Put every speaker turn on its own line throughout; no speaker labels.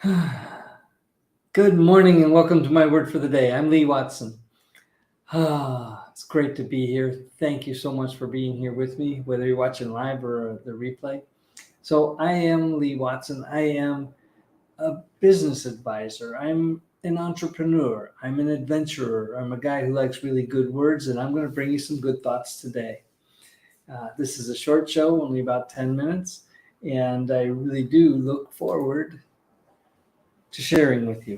Good morning and welcome to my word for the day. I'm Lee Watson. It's great to be here. Thank you so much for being here with me, whether you're watching live or the replay. So, I am Lee Watson. I am a business advisor. I'm an entrepreneur. I'm an adventurer. I'm a guy who likes really good words, and I'm going to bring you some good thoughts today. This is a short show, only about 10 minutes, and I really do look forward to sharing with you.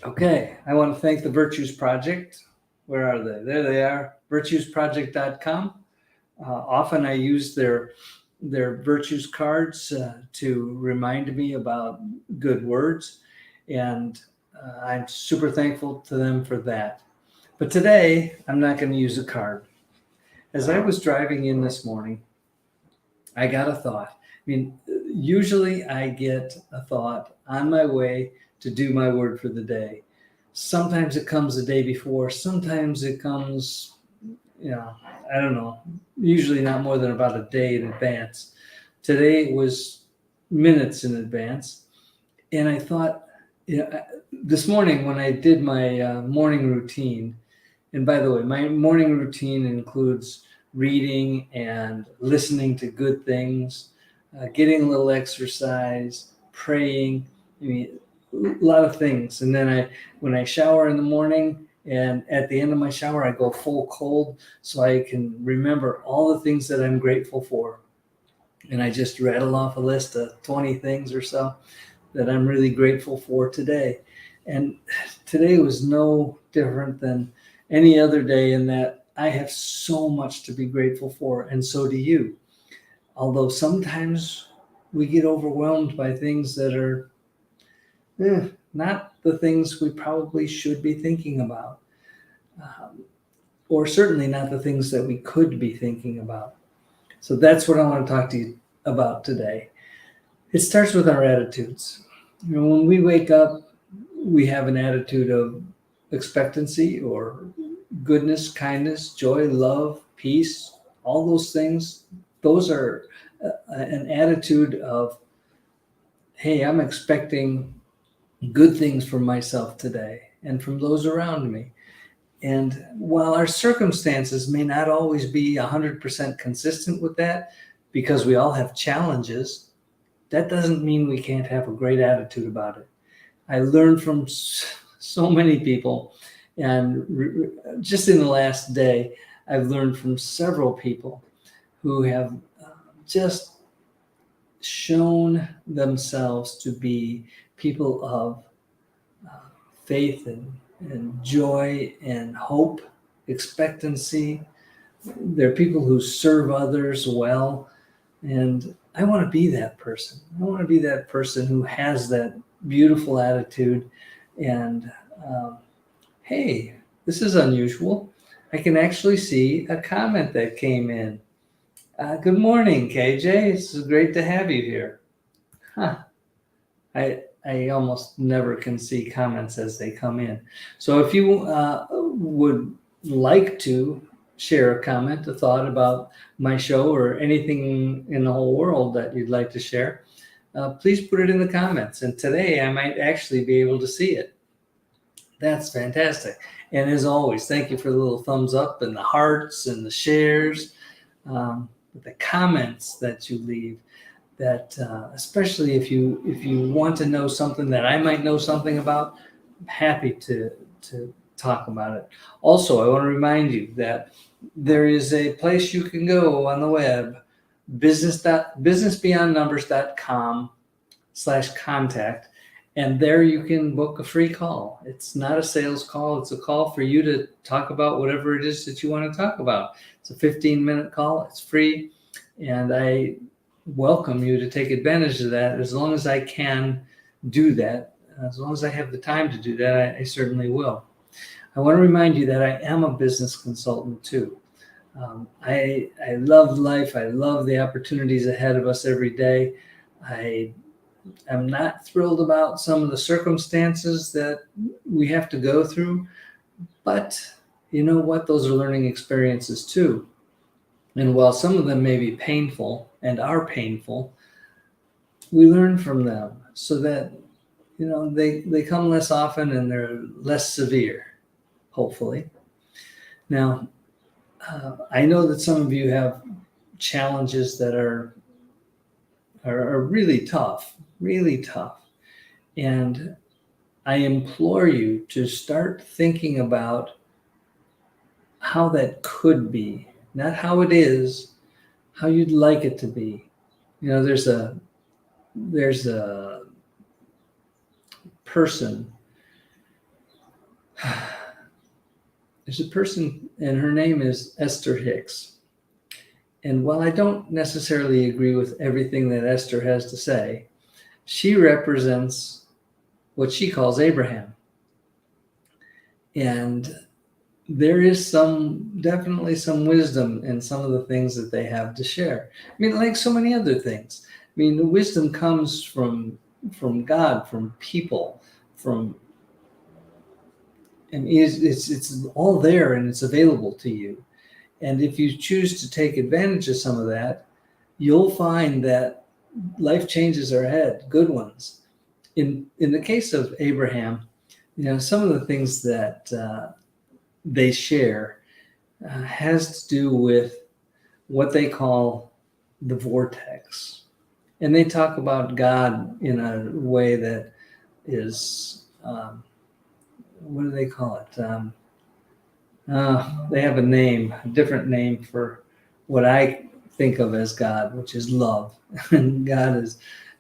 Okay, I want to thank the Virtues Project. Where are they? There they are, virtuesproject.com. Often I use their virtues cards to remind me about good words, and I'm super thankful to them for that. But today, I'm not going to use a card. As I was driving in this morning, I got a thought. Usually I get a thought on my way to do my word for the day. Sometimes it comes the day before, sometimes it comes, I don't know, usually not more than about a day in advance. Today it was minutes in advance. And I thought, this morning when I did my morning routine, and by the way, my morning routine includes reading and listening to good things, getting a little exercise, praying, a lot of things. And then when I shower in the morning, and at the end of my shower, I go full cold so I can remember all the things that I'm grateful for. And I just rattle off a list of 20 things or so that I'm really grateful for today. And today was no different than any other day in that I have so much to be grateful for, and so do you. Although sometimes we get overwhelmed by things that are not the things we probably should be thinking about, or certainly not the things that we could be thinking about. So that's what I want to talk to you about today. It starts with our attitudes. When we wake up, we have an attitude of expectancy or goodness, kindness, joy, love, peace, all those things. Those are an attitude of, hey, I'm expecting good things from myself today and from those around me. And while our circumstances may not always be 100% consistent with that, because we all have challenges, that doesn't mean we can't have a great attitude about it. I learned from so many people, and just in the last day, I've learned from several people who have just shown themselves to be people of faith and joy and hope, expectancy. They're people who serve others well. And I want to be that person. I want to be that person who has that beautiful attitude. And hey, this is unusual. I can actually see a comment that came in. Good morning, KJ. It's great to have you here. Huh. I almost never can see comments as they come in. So if you would like to share a comment, a thought about my show or anything in the whole world that you'd like to share, please put it in the comments. And today I might actually be able to see it. That's fantastic. And as always, thank you for the little thumbs up and the hearts and the shares, the comments that you leave. That especially if you want to know something that I might know something about, I'm happy to talk about it. Also, I want to remind you that there is a place you can go on the web, businessbeyondnumbers.com/contact, and there you can book a free call. It's not a sales call. It's a call for you to talk about whatever it is that you want to talk about. It's a 15-minute call. It's free, and I welcome you to take advantage of that as long as I can do that. As long as I have the time to do that, I certainly will. I want to remind you that I am a business consultant too. I love life. I love the opportunities ahead of us every day. I am not thrilled about some of the circumstances that we have to go through, but you know what? Those are learning experiences too. And while some of them may be painful and are painful, we learn from them so that, they come less often and they're less severe, hopefully. Now, I know that some of you have challenges that are really tough, really tough. And I implore you to start thinking about how that could be, not how it is, how you'd like it to be. There's a person. There's a person, and her name is Esther Hicks. And while I don't necessarily agree with everything that Esther has to say, she represents what she calls Abraham. And there is definitely some wisdom in some of the things that they have to share. I mean, like so many other things. I mean, the wisdom comes from God, from people, and it's all there and it's available to you. And if you choose to take advantage of some of that, you'll find that life changes are ahead, good ones. In the case of Abraham, some of the things that they share has to do with what they call the vortex. And they talk about God in a way that is, what do they call it? They have a different name for what I think of as God, which is love. And God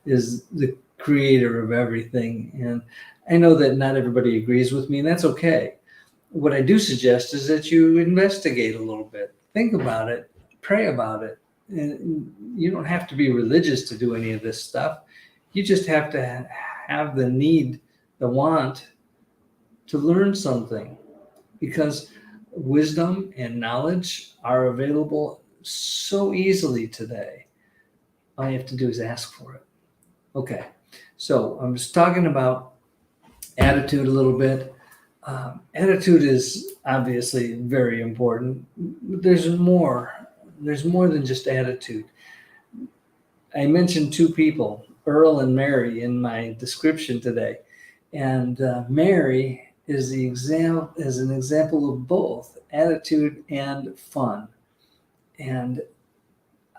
is the creator of everything. And I know that not everybody agrees with me, and that's okay. What I do suggest is that you investigate a little bit, think about it, pray about it. And you don't have to be religious to do any of this stuff. You just have to have the need, the want to learn something, because wisdom and knowledge are available so easily today. All you have to do is ask for it. Okay, so I'm just talking about attitude a little bit. Attitude is obviously very important. There's more than just attitude. I mentioned two people, Earl and Mary, in my description today. And Mary is an example of both attitude and fun. And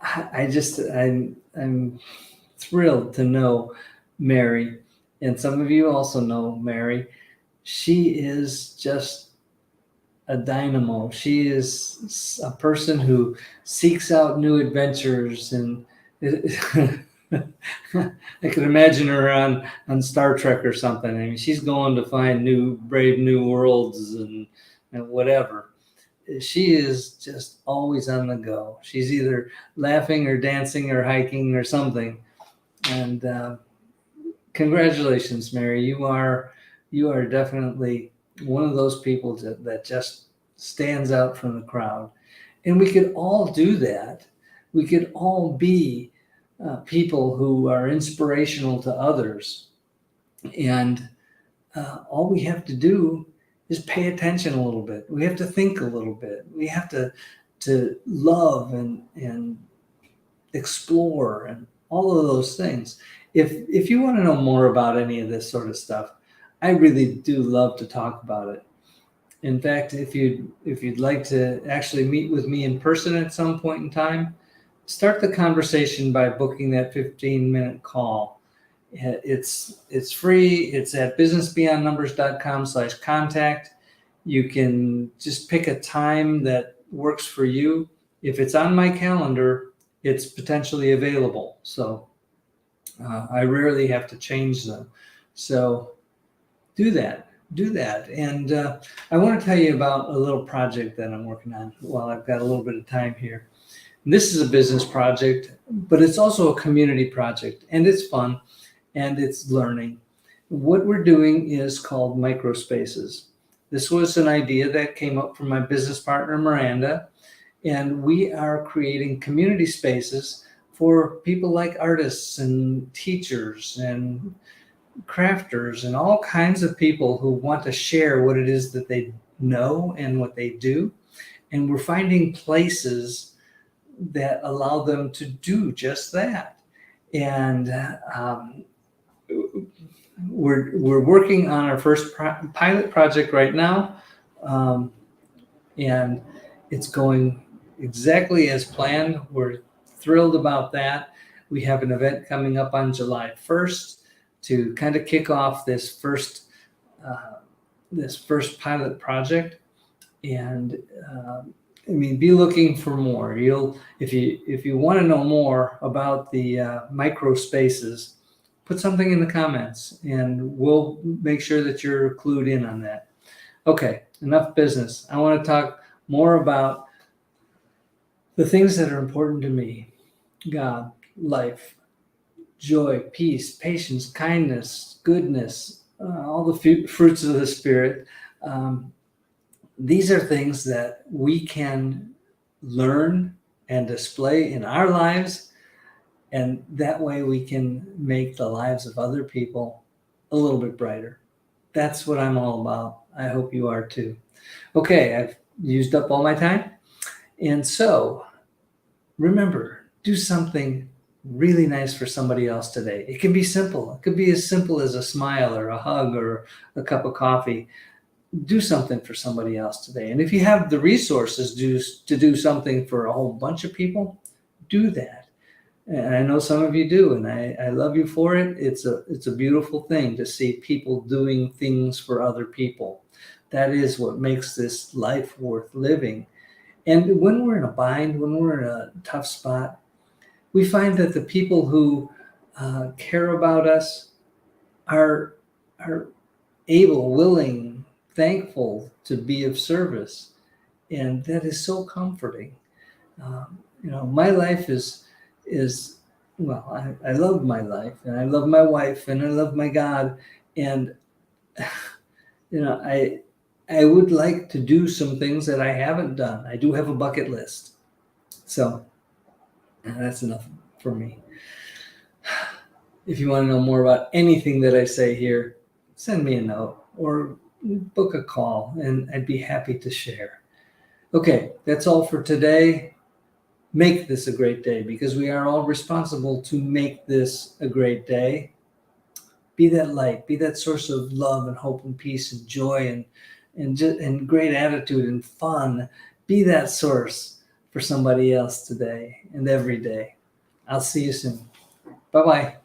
I'm thrilled to know Mary, and some of you also know Mary. She is just a dynamo. She is a person who seeks out new adventures, and I could imagine her on Star Trek or something. I mean, she's going to find brave new worlds and whatever. She is just always on the go. She's either laughing or dancing or hiking or something. And congratulations, Mary. You are definitely one of those people that just stands out from the crowd. And we could all do that. We could all be people who are inspirational to others. And all we have to do is pay attention a little bit. We have to think a little bit. We have to love and explore and all of those things. If you want to know more about any of this sort of stuff, I really do love to talk about it. In fact, if you'd like to actually meet with me in person at some point in time, start the conversation by booking that 15-minute call. It's free. It's at businessbeyondnumbers.com/contact. You can just pick a time that works for you. If it's on my calendar, it's potentially available. So I rarely have to change them. So do that. And I want to tell you about a little project that I'm working on while I've got a little bit of time here. This is a business project, but it's also a community project, and it's fun and it's learning. What we're doing is called microspaces. This was an idea that came up from my business partner, Miranda, and we are creating community spaces for people like artists and teachers and crafters and all kinds of people who want to share what it is that they know and what they do. And we're finding places that allow them to do just that. And we're working on our first pilot project right now, and it's going exactly as planned. We're thrilled about that. We have an event coming up on July 1st to kind of kick off uh, this first pilot project. And I mean, be looking for more. If you want to know more about the micro spaces, put something in the comments, and we'll make sure that you're clued in on that. Okay, enough business. I want to talk more about the things that are important to me: God, life, joy, peace, patience, kindness, goodness, all the fruits of the Spirit. Um, these are things that we can learn and display in our lives, and that way we can make the lives of other people a little bit brighter. That's what I'm all about. I hope you are too. Okay, I've used up all my time. And so remember, do something really nice for somebody else today. It can be simple. It could be as simple as a smile or a hug or a cup of coffee. Do something for somebody else today. And if you have the resources to do something for a whole bunch of people, do that. And I know some of you do, and I love you for it. It's a beautiful thing to see people doing things for other people. That is what makes this life worth living. And when we're in a bind, when we're in a tough spot, we find that the people who care about us are able, willing, thankful to be of service, and that is so comforting. My life is well. I love my life, and I love my wife, and I love my God, and I would like to do some things that I haven't done. I do have a bucket list, so that's enough for me. If you want to know more about anything that I say here, send me a note or book a call, and I'd be happy to share. Okay, that's all for today. Make this a great day, because we are all responsible to make this a great day. Be that light, be that source of love and hope and peace and joy and great attitude and fun. Be that source for somebody else today and every day. I'll see you soon. Bye-bye.